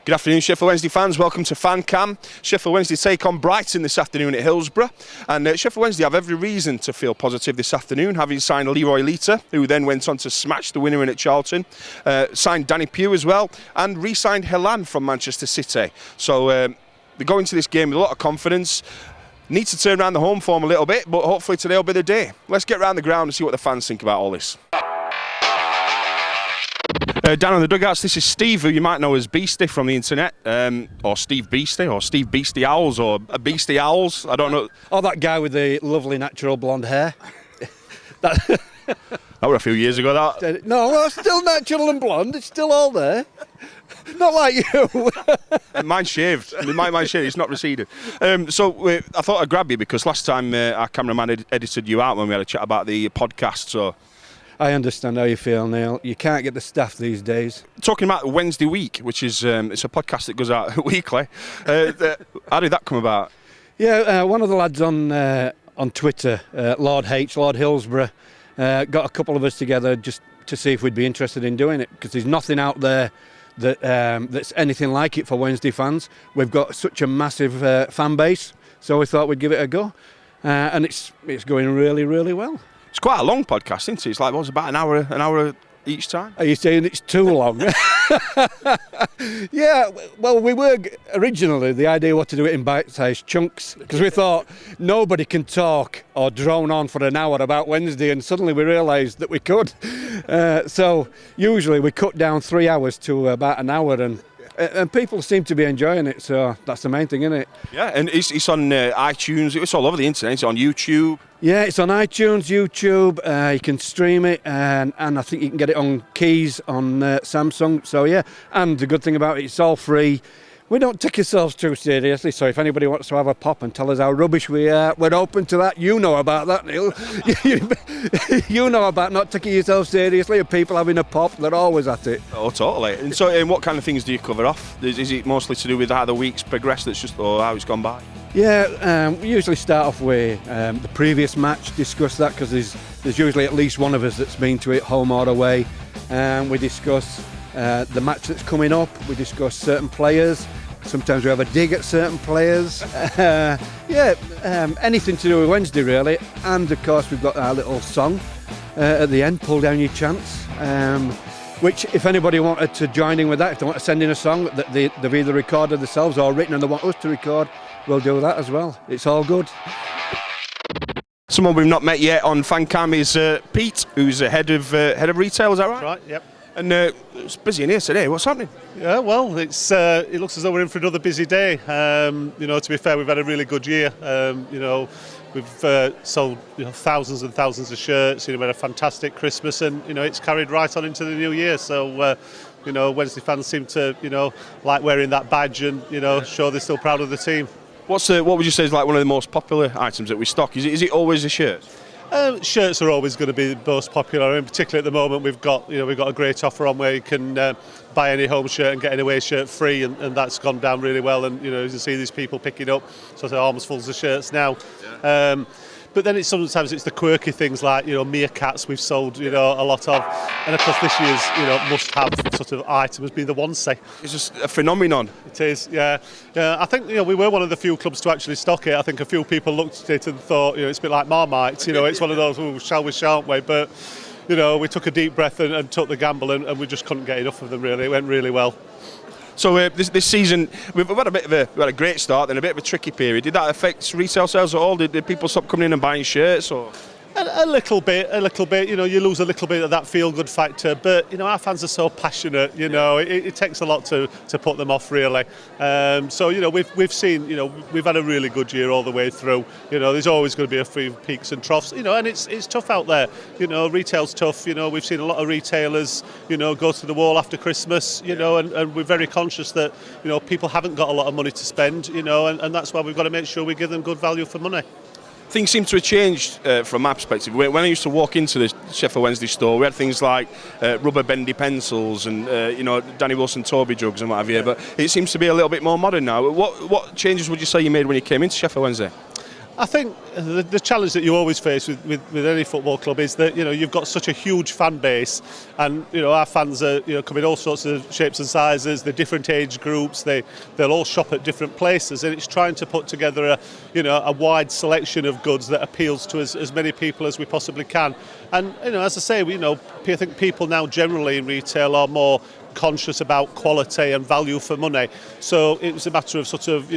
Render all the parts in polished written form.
Good afternoon, Sheffield Wednesday fans. Welcome to FanCam. Sheffield Wednesday take on Brighton this afternoon at Hillsborough. And Sheffield Wednesday have every reason to feel positive this afternoon, having signed Leroy Lita, who then went on to smash the winner in at Charlton, signed Danny Pugh as well, and re-signed Helan from Manchester City. So they go into this game with a lot of confidence. Need to turn around the home form a little bit, but hopefully today will be the day. Let's get around the ground and see what the fans think about all this. Down on the dugouts, this is Steve, who you might know as Beastie from the internet, or Steve Beastie, or Steve Beastie Owls, or Beastie Owls, I don't know. Oh, that guy with the lovely natural blonde hair. That was a few years ago, that. No, well, it's still natural and blonde, it's still all there. Not like you. Mine's shaved. Mine's shaved. It's not receded. So I thought I'd grab you because last time our cameraman edited you out when we had a chat about the podcast. So I understand how you feel, Neil. You can't get the staff these days. Talking about Wednesday Week, which is it's a podcast that goes out weekly. How did that come about? Yeah, one of the lads on Twitter, Lord Hillsborough, got a couple of us together just to see if we'd be interested in doing it, because there's nothing out there that that's anything like it for Wednesday fans. We've got such a massive fan base, so we thought we'd give it a go, and it's going really, really well. It's quite a long podcast, isn't it? It's like, what's about an hour each time? Are you saying it's too long? Yeah, well, we were originally, the idea was to do it in bite-sized chunks, because we thought nobody can talk or drone on for an hour about Wednesday, and suddenly we realised that we could. So usually we cut down 3 hours to about an hour, and people seem to be enjoying it, so that's the main thing, isn't it? Yeah, and it's on iTunes, it's all over the internet, it's on YouTube. Yeah, it's on iTunes, YouTube, you can stream it, and I think you can get it on Keys on Samsung, so yeah, and the good thing about it, it's all free. We don't take ourselves too seriously, so if anybody wants to have a pop and tell us how rubbish we are, we're open to that. You know about that, Neil. You know about not taking yourself seriously, and people having a pop, they're always at it. Oh, totally. And so, what kind of things do you cover off? Is it mostly to do with how the week's progressed, or how it's gone by? Yeah, we usually start off with the previous match, discuss that, because there's usually at least one of us that's been to it, home or away. We discuss the match that's coming up, we discuss certain players, sometimes we have a dig at certain players. Anything to do with Wednesday really, and of course we've got our little song at the end, Pull Down Your Chants, which if anybody wanted to join in with that, if they want to send in a song that they've either recorded themselves or written and they want us to record, we'll do that as well. It's all good. Someone we've not met yet on FanCam is Pete, who's head of retail, is that right? That's right, yep. And it's busy in here today. What's happening? Yeah, well, it looks as though we're in for another busy day. To be fair, we've had a really good year. We've sold thousands and thousands of shirts. We had a fantastic Christmas, and it's carried right on into the new year. So Wednesday fans seem to like wearing that badge and show they're still proud of the team. What would you say is like one of the most popular items that we stock? Is it always a shirt? Shirts are always going to be the most popular, and particularly at the moment we've got a great offer on where you can buy any home shirt and get an away shirt free, and that's gone down really well. And as you see, these people picking up sort of arms full of shirts now. Yeah. But then sometimes it's the quirky things like meerkats we've sold a lot of, and of course this year's must-have sort of item has been the onesie. It's just a phenomenon. It is, yeah. I think we were one of the few clubs to actually stock it. I think a few people looked at it and thought it's a bit like Marmite. It's one of those shall we, shan't we? But we took a deep breath and took the gamble, and we just couldn't get enough of them. Really, it went really well. So this season we've had a great start, then a bit of a tricky period. Did that affect retail sales at all? Did people stop coming in and buying shirts, or? A little bit. You lose a little bit of that feel-good factor, but our fans are so passionate. It takes a lot to put them off, really. So we've seen we've had a really good year all the way through. There's always going to be a few peaks and troughs. And it's tough out there. Retail's tough. We've seen a lot of retailers go to the wall after Christmas. And we're very conscious that people haven't got a lot of money to spend. And that's why we've got to make sure we give them good value for money. Things seem to have changed from my perspective. When I used to walk into the Sheffield Wednesday store, we had things like rubber bendy pencils and Danny Wilson Toby jugs and what have you. But it seems to be a little bit more modern now. What changes would you say you made when you came into Sheffield Wednesday? I think the challenge that you always face with any football club is that you've got such a huge fan base, and our fans are come in all sorts of shapes and sizes. They're different age groups. They'll all shop at different places, and it's trying to put together a wide selection of goods that appeals to as many people as we possibly can. And as I say, I think people now generally in retail are more conscious about quality and value for money. So it was a matter of sort of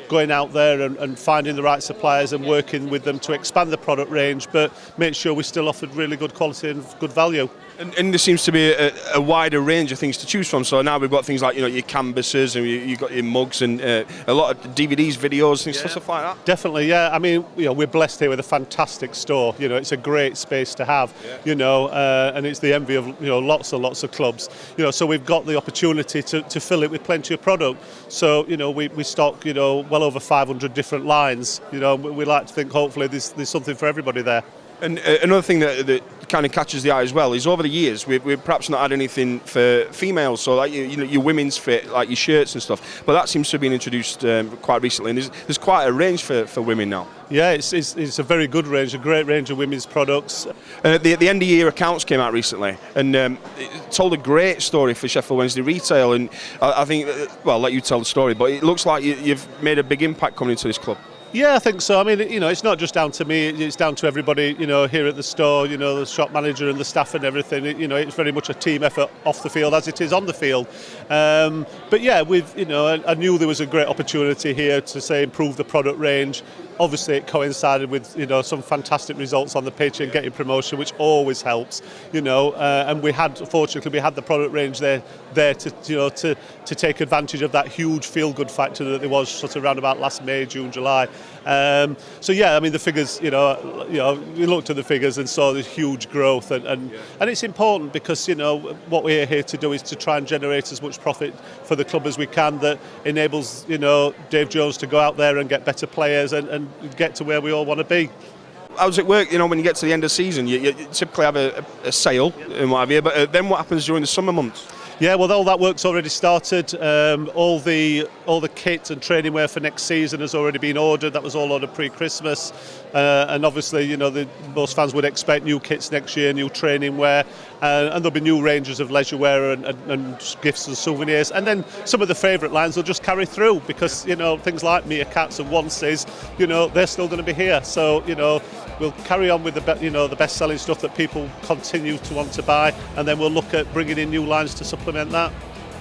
going out there and finding the right suppliers and working with them to expand the product range, but make sure we still offered really good quality and good value. And there seems to be a wider range of things to choose from. So now we've got things like your canvases, and you've got your mugs, and a lot of DVDs, videos, things, stuff like that. Definitely, yeah. I mean, we're blessed here with a fantastic store. It's a great space to have. And it's the envy of lots and lots of clubs. So we've got the opportunity to fill it with plenty of product. So we stock well over 500 different lines. We like to think hopefully there's something for everybody there. And another thing that kind of catches the eye as well is over the years we've perhaps not had anything for females, so like your women's fit, like your shirts and stuff, but that seems to have been introduced quite recently, and there's quite a range for women now. Yeah, it's a very good range, a great range of women's products. The end of year accounts came out recently, and it told a great story for Sheffield Wednesday retail, and I think, well, I'll let you tell the story, but it looks like you've made a big impact coming into this club. Yeah, I think so. I mean, it's not just down to me, it's down to everybody, here at the store, the shop manager and the staff and everything. It's very much a team effort off the field as it is on the field. But yeah, I knew there was a great opportunity here to, say, improve the product range. Obviously, it coincided with some fantastic results on the pitch and getting promotion, which always helps. And fortunately, we had the product range there to take advantage of that huge feel-good factor that there was sort of around about last May, June, July. So yeah, I mean the figures. We looked at the figures and saw this huge growth, and it's important because what we're here to do is to try and generate as much profit for the club as we can. That enables Dave Jones to go out there and get better players and get to where we all want to be. How does it work? When you get to the end of the season, you typically have a sale and what have you. But then what happens during the summer months? Yeah, well, all that work's already started. All the kit and training wear for next season has already been ordered. That was all ordered pre-Christmas, and obviously, most fans would expect new kits next year, new training wear, and there'll be new ranges of leisure wear and gifts and souvenirs. And then some of the favourite lines will just carry through because things like meerkats and onces, they're still going to be here. So we'll carry on with the best-selling stuff that people continue to want to buy, and then we'll look at bringing in new lines to supplement that.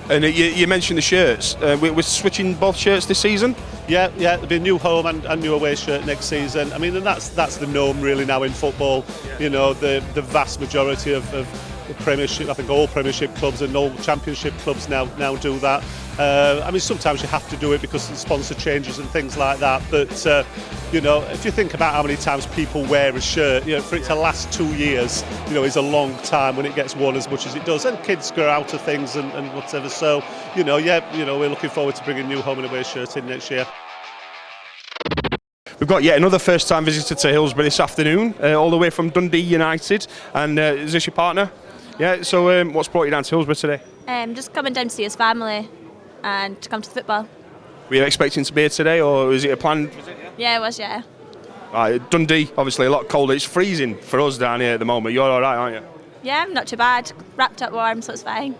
And you mentioned the shirts. We're switching both shirts this season? Yeah, there'll be a new home and new away shirt next season. I mean, and that's the norm really now in football. The vast majority of the Premiership, I think all Premiership clubs and all Championship clubs now do that. I mean, sometimes you have to do it because of sponsor changes and things like that. But if you think about how many times people wear a shirt, for it to last 2 years, is a long time when it gets worn as much as it does. And kids grow out of things and whatever. So, we're looking forward to bringing a new home and away shirt in next year. We've got yet another first-time visitor to Hillsborough this afternoon, all the way from Dundee United. And is this your partner? Yeah, so what's brought you down to Hillsborough today? Just coming down to see his family and to come to the football. Were you expecting to be here today, or was it a planned visit? Yeah, it was, yeah. Dundee, obviously a lot colder. It's freezing for us down here at the moment. You're all right, aren't you? Yeah, not too bad. Wrapped up warm, so it's fine.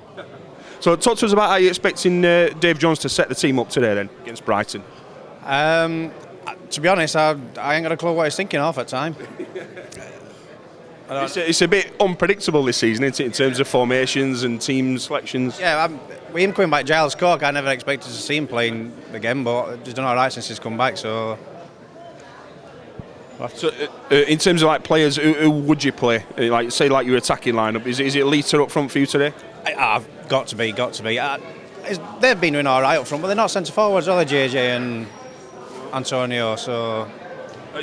So talk to us about how you're expecting Dave Jones to set the team up today then, against Brighton. To be honest, I ain't got a clue what he's thinking of at time. It's a bit unpredictable this season, isn't it, in terms of formations and team selections? Yeah, with him coming back, Giles Cork, I never expected to see him playing again, but he's done all right since he's come back. So in terms of players, who would you play? Say your attacking lineup. Is it Lita up front for you today? I've got to be. They've been doing all right up front, but they're not centre forwards, are they, JJ and Antonio? So.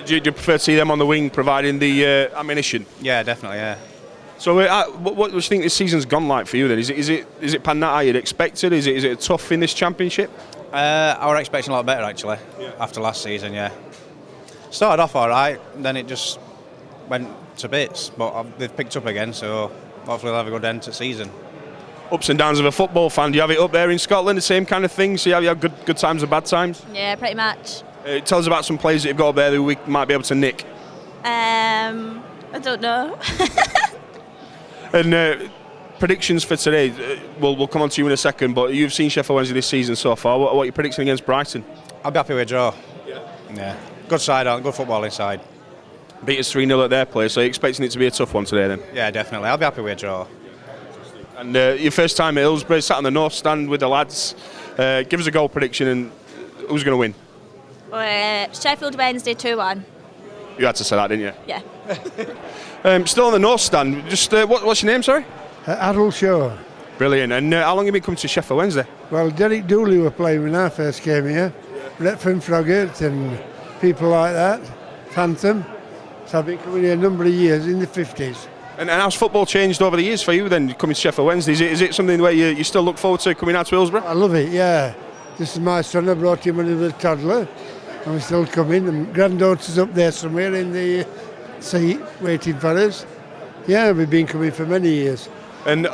Do you prefer to see them on the wing providing the ammunition? Yeah, definitely, yeah. So what do you think this season's gone like for you then? Is it panned out how you'd expected? Is it tough in this championship? I was expecting a lot better actually, after last season, yeah. Started off all right, then it just went to bits, but they've picked up again, so hopefully they'll have a good end to the season. Ups and downs of a football fan, do you have it up there in Scotland, the same kind of thing? So you have good times and bad times? Yeah, pretty much. Tell us about some players that you've got up there that we might be able to nick. I don't know. And predictions for today, we'll come on to you in a second, but you've seen Sheffield Wednesday this season so far. What are you predicting against Brighton? I'll be happy with a draw. Yeah. Good side, good footballing side. Beat us 3-0 at their place, so you're expecting it to be a tough one today then? Yeah, definitely. I'll be happy with a draw. And your first time at Hillsborough, sat on the north stand with the lads. Give us a goal prediction and who's going to win? Sheffield Wednesday 2-1. You had to say that, didn't you? Yeah. Still on the north stand, just what's your name, sorry? Adult Shaw. Brilliant. And how long have you been coming to Sheffield Wednesday? Well, Derek Dooley were playing when I first came here. Retford Froggatt and people like that. Phantom. So I've been coming here a number of years, in the 50s. And how's football changed over the years for you then, coming to Sheffield Wednesday? Is it something where you still look forward to coming out to Hillsborough? I love it, yeah. This is my son. I brought him when he was a toddler. And we're still coming. And granddaughter's up there somewhere in the seat, waiting for us. Yeah, we've been coming for many years. And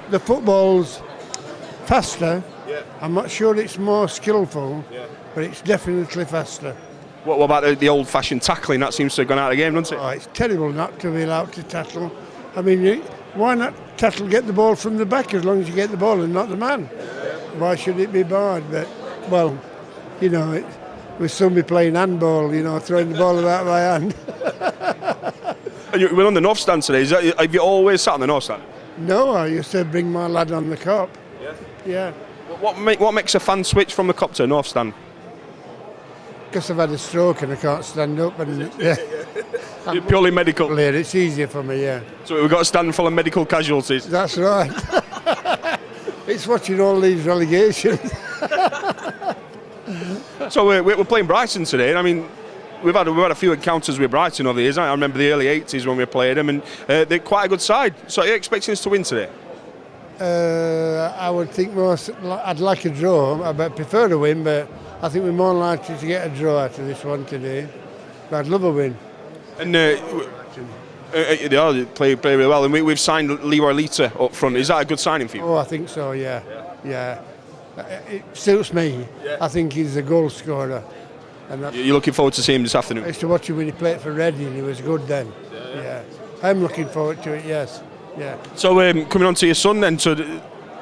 the football's faster. Yeah. I'm not sure it's more skillful, but it's definitely faster. what about the old-fashioned tackling? That seems to have gone out of the game, doesn't it? Oh, it's terrible not to be allowed to tackle. I mean, why not tackle, get the ball from the back as long as you get the ball and not the man? Why should it be barred? But, well, you know, we'll soon be playing handball, you know, throwing the ball about by hand. And we're on the north stand today. Have you always sat on the north stand? No, I used to bring my lad on the cop. Yeah. What makes a fan switch from the cop to a north stand? Because I've had a stroke and I can't stand up. And Purely medical? It's easier for me, yeah. So we've got a stand full of medical casualties? That's right. It's watching all these relegations. So we're playing Brighton today, and I mean, we've had a few encounters with Brighton over the years. I remember the early 80s when we played them, and they're quite a good side. So are you expecting us to win today? I would think I'd like a draw. I prefer a win, but I think we're more likely to get a draw out of this one today. But I'd love a win. And they play really well. And we've signed Leroy Lita up front. Is that a good signing for you? Oh, I think so, yeah. It suits me. Yeah. I think he's a goal scorer. And you're looking forward to seeing him this afternoon? I used to watch him when he played for Reading. He was good then. Yeah. I'm looking forward to it, yes. Yeah. So coming on to your son then, so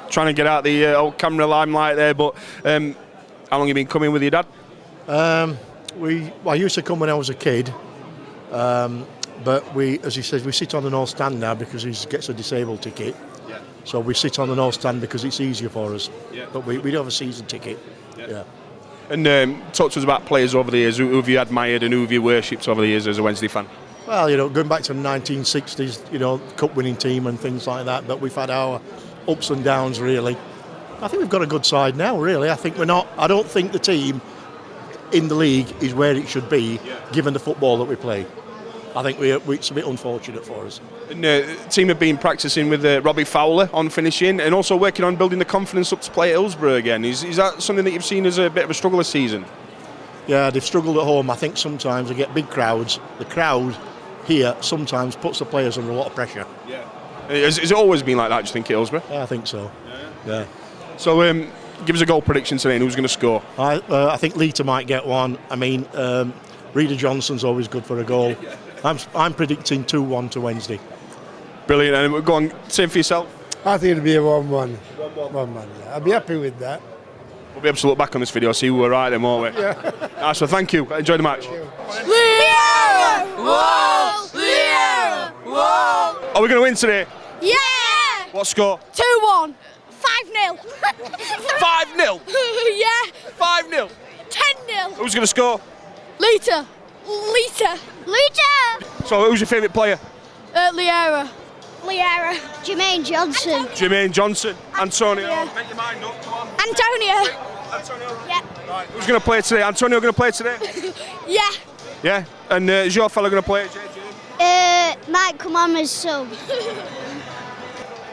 trying to get out the old camera limelight there, but how long have you been coming with your dad? I used to come when I was a kid, but as he says, we sit on the north stand now because he gets a disabled ticket. Yeah. So we sit on the north stand because it's easier for us. Yeah. But we do have a season ticket. Yeah. And talk to us about players over the years. Who have you admired and who have you worshipped over the years as a Wednesday fan? Well, you know, going back to the 1960s, you know, cup-winning team and things like that. But we've had our ups and downs, really. I think we've got a good side now, really. I don't think the team in the league is where it should be, given the football that we play. I think it's a bit unfortunate for us. And the team have been practising with Robbie Fowler on finishing and also working on building the confidence up to play at Hillsborough again. Is that something that you've seen as a bit of a struggle this season? Yeah, they've struggled at home. I think sometimes they get big crowds. The crowd here sometimes puts the players under a lot of pressure. Yeah. Has it always been like that, do you think, at Hillsborough? Yeah, I think so. Yeah. So give us a goal prediction today and who's going to score? I think Lita might get one. I mean, Reader Johnson's always good for a goal. I'm predicting 2-1 to Wednesday. Brilliant. And we're going, same for yourself? I think it'll be a 1-1. 1-1, yeah. I'll be happy with that. We'll be able to look back on this video, see who were right then, won't we? Yeah. Nice, so thank you. Enjoy the match. Are we going to win today? Yeah! What score? 2-1. 5-0. 5-0? Yeah. 5-0? 10-0. Who's going to score? Lita. So who's your favourite player? Liera. Jermaine Johnson. Antonio. Yeah. Make your mind up, come on. Antonio. Yeah. Right. Who's going to play today? Antonio going to play today? Yeah. Yeah? And is your fella going to play? Might come on as sub.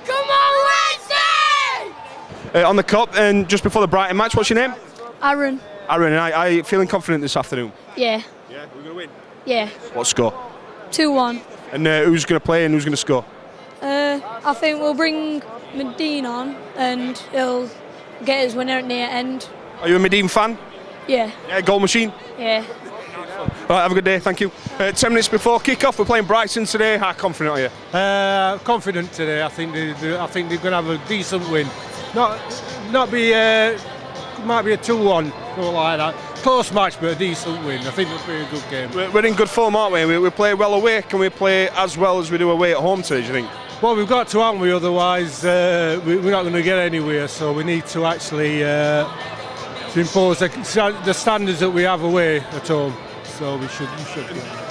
Come on, Wednesday! On the cup, and just before the Brighton match, what's your name? Aaron. Aaron, and are you feeling confident this afternoon? Yeah. Yeah, we're going to win? Yeah. What score? 2-1. And who's going to play and who's going to score? I think we'll bring Medine on and he'll get his winner at near end. Are you a Medine fan? Yeah. Yeah, goal machine. Yeah. All right, have a good day, thank you. 10 minutes before kick-off, we're playing Brighton today. How confident are you? Confident today. I think they're going to have a decent win. Not be might be a 2-1 or like that. Close match, but a decent win. I think it'll be a good game. We're in good form, aren't we? We play well away. Can we play as well as we do away at home today, do you think? Well, we've got to, haven't we? Otherwise, we're not going to get anywhere. So we need to actually to impose the standards that we have away at home. So we should.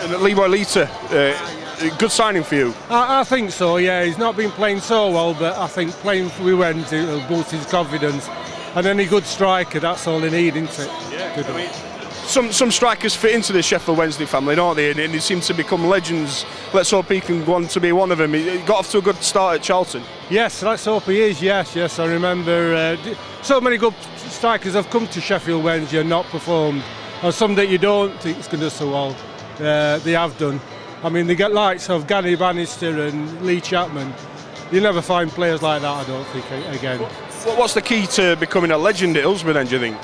And Leroy Lita, good signing for you. I think so. Yeah, he's not been playing so well, but I think playing for Wednesday will boost his confidence. And any good striker, that's all they need, isn't it? Yeah. Some strikers fit into the Sheffield Wednesday family, don't they? And they seem to become legends. Let's hope he can go on to be one of them. He got off to a good start at Charlton. Yes, let's hope he is. Yes. I remember so many good strikers have come to Sheffield Wednesday and not performed. And some that you don't think is going to do so well, they have done. I mean, they get likes of Gary Bannister and Lee Chapman. You never find players like that, I don't think, again. What's the key to becoming a legend at Hillsborough then, do you think?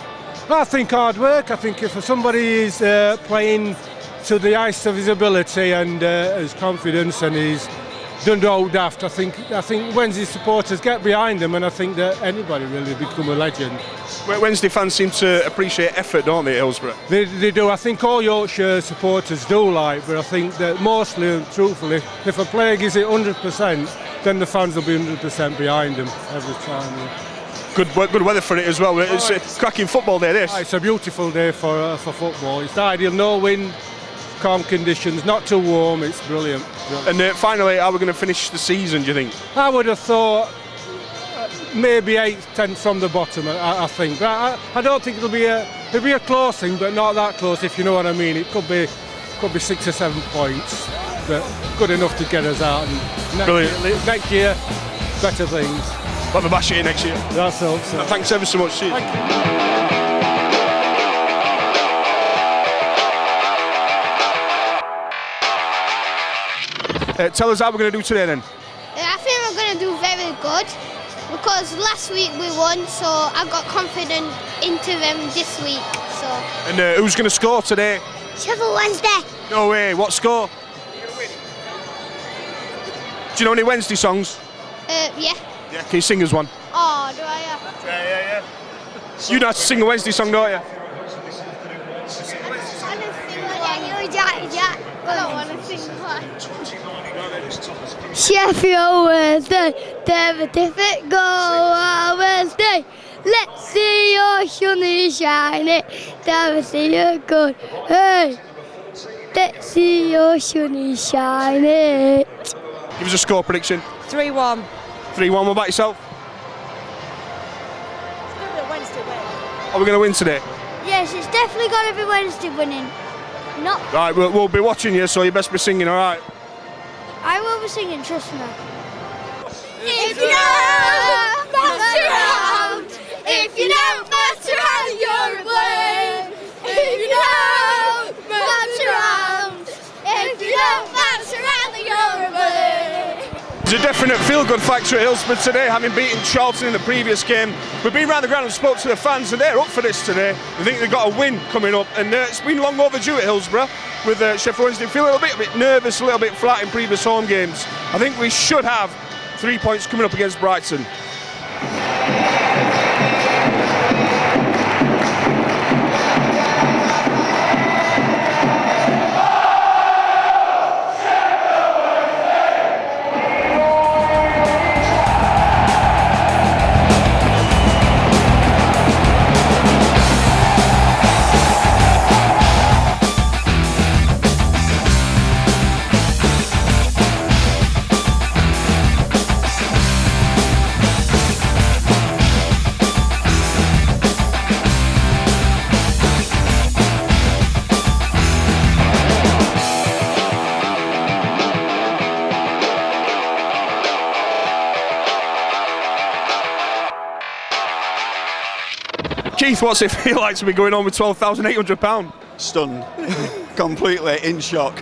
I think hard work. I think if somebody is playing to the height of his ability and his confidence and he's done no daft, I think Wednesday supporters get behind him, and I think that anybody really become a legend. Wednesday fans seem to appreciate effort, don't they, at Hillsborough? They do. I think all Yorkshire supporters do, but I think that mostly and truthfully, if a player gives it 100%, then the fans will be 100% behind him every time. Yeah. Good weather for it as well. It's a cracking football day, this. It's a beautiful day for football. It's ideal, no wind, calm conditions, not too warm. It's brilliant. And finally, how are we going to finish the season, do you think? I would have thought maybe 8-10 from the bottom. I think. I don't think it'll be a close thing, but not that close, if you know what I mean. It could be 6 or 7 points, but good enough to get us out. And next year, better things. We'll have a bash here next year. That's all. So. Thanks ever so much. Cheers. Thank you. Tell us how we're going to do today then. I think we're going to do very good because last week we won, so I got confident into them this week. So. And who's going to score today? Sheffield Wednesday. No way. What score? Do you know any Wednesday songs? Yeah. Yeah. Can you sing us one? Oh, do I have to? Yeah. You know how to sing a Wednesday song, don't you? I don't want to sing one. Sheffield Wednesday, never different go on Wednesday. Let's see your sunny shining, never see your good. Hey, let's see your sunny shining. Give us a score prediction. 3-1. 3-1. What about yourself? It's going to be a Wednesday win. Are we going to win today? Yes, it's definitely got to be Wednesday winning. Not. Right, we'll be watching you, so you best be singing, all right? I will be singing, trust me. If you don't bounce around, if you don't bounce around, you're a blame. If you don't bounce around, if you don't bounce around, you're a blame. There's a definite feel-good factor at Hillsborough today, having beaten Charlton in the previous game. We've been round the ground and spoke to the fans, and they're up for this today. I think they've got a win coming up, and it's been long overdue at Hillsborough with Sheffield Wednesday. Feel a little bit nervous, a little bit flat in previous home games. I think we should have 3 points coming up against Brighton. Keith, what's it feel like to be going on with £12,800? Stunned, completely in shock.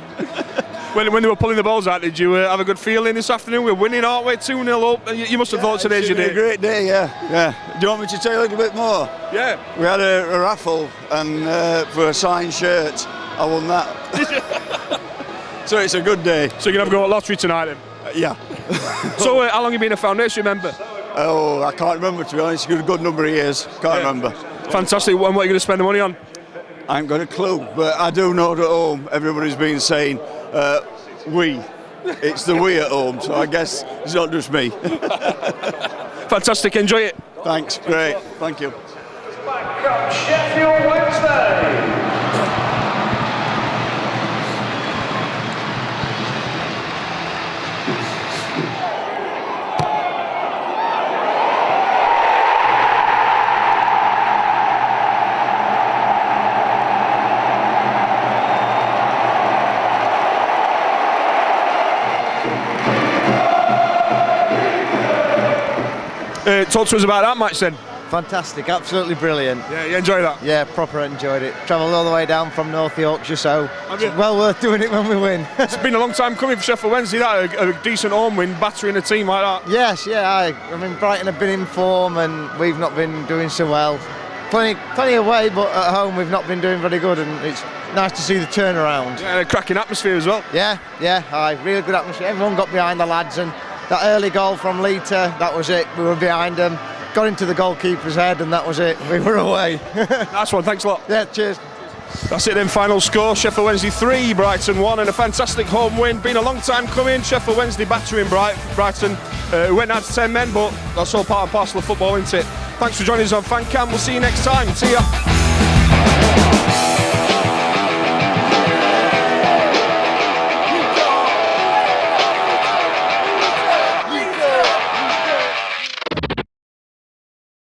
When they were pulling the balls out, did you have a good feeling this afternoon? We're winning, aren't we? 2-0 up. You must have thought today's your day. A great day, yeah. Do you want me to tell you a little bit more? Yeah. We had a raffle and for a signed shirt. I won that. So it's a good day. So you're going to have a go at lottery tonight then? Yeah. So how long have you been a foundation member? Oh, I can't remember, to be honest. It's a good number of years. Can't remember. Fantastic. What are you going to spend the money on? I haven't got a clue, but I do know at home everybody's been saying we. It's the we at home, so I guess it's not just me. Fantastic. Enjoy it. Thanks. Great. Thank you. Sheffield Wednesday. Talk to us about that match then. Fantastic, absolutely brilliant. Yeah, you enjoy that? Yeah, proper enjoyed it. Travelled all the way down from North Yorkshire, so it's well worth doing it when we win. It's been a long time coming for Sheffield Wednesday, that a decent home win, battering a team like that. Yes, yeah, I mean Brighton have been in form and we've not been doing so well. Plenty away, but at home we've not been doing very good, and it's nice to see the turnaround. Yeah, and a cracking atmosphere as well. Yeah, really good atmosphere. Everyone got behind the lads, and that early goal from Lita, that was it. We were behind them. Got into the goalkeeper's head and that was it. We were away. Nice one, thanks a lot. Yeah, cheers. That's it then, final score, Sheffield Wednesday 3, Brighton 1, and a fantastic home win. Been a long time coming, Sheffield Wednesday battering Brighton. We went out to 10 men, but that's all part and parcel of football, isn't it? Thanks for joining us on FanCam, we'll see you next time. See ya.